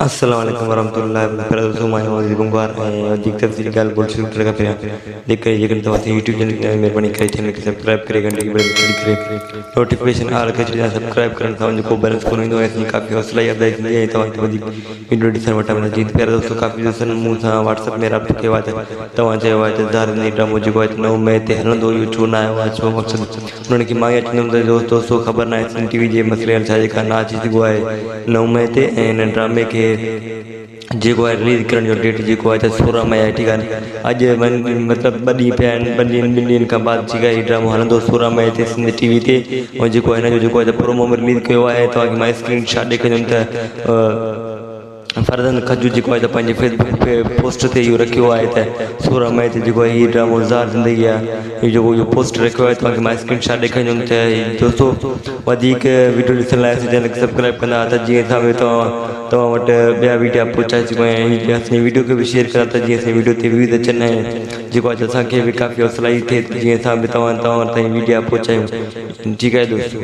अस्सलाम वालेकुम वरहमतुल्लाहि वबरकातुहू। मां गुंगार ऐं तफ़सीली ॻाल्हि ॿोल शुरू करण खां पहिरियां जेकर तव्हां यूट्यूब चैनल ते महिरबानी करे चैनल खे सब्सक्राइब करे घंटी के बटन क्लिक करे नोटिफिकेशन ऑल खे छॾिया। सब्सक्राइब करण सां मुंहिंजो को बैलेंस कोन ईंदो आहे, काफ़ी हौसला अफ़ज़ाई थींदी आहे ऐं तव्हांखे वधीक वीडियो ॾिसण वटां मिलंदा। जीअं प्यारा दोस्तों, काफ़ी दोस्तनि मूं सां व्हाट्सएप में राब्तो कयो आहे त तव्हां चयो आहे त ज़ाहिर ड्रामो जेको आहे 9 मई ते हलंदो, इहो छो न आयो आहे, छो मक़सदु उन्हनि खे मां ई अचंदुमि त दोस्तों ख़बर न आहे सिंध टीवी जे मसइले छा जेका न अची सघियो आहे 9 मई ते, ऐं हिन ड्रामे खे जेको आहे रिलीज़ करण जो डेट जेको आहे त 16 मई आहे। ठीकु आहे, अॼु मतिलबु 2 ॾींहं पिया आहिनि, 2 ॾींहनि खां बाद जेका हीउ ड्रामो हलंदो 16 मई ते सिंध टीवी ते। ऐं जेको आहे हिन जो जेको आहे प्रोमो में रिलीज़ कयो आहे, तव्हांखे मां स्क्रीन शॉट ॾेखारींदुमि त फरज़न खजू जेको आहे त पंहिंजे फेसबुक पोस्ट ते इहो रखियो आहे त 16 मई ते जेको आहे हीउ ड्रामो ज़ार ज़िंदगी आहे, इहो जेको इहो पोस्ट रखियो आहे तव्हांखे मां स्क्रीन शॉट ॾेखारींदुमि त दोस्तों वधीक वीडियो ॾिसण लाइ चैनल खे सब्सक्राइब कंदा त जीअं तव्हां वटि ॿिया वीडियो पहुचाए सघूं ऐं असांजी वीडियो खे बि शेयर कंदा त जीअं असांजी वीडियो ते व्यूज़ अचनि ऐं जेको आहे असांखे बि काफ़ी हौसला थिए जीअं असां बि तव्हां वटि ताईं वीडियो पहुचायूं। ठीकु आहे दोस्तों।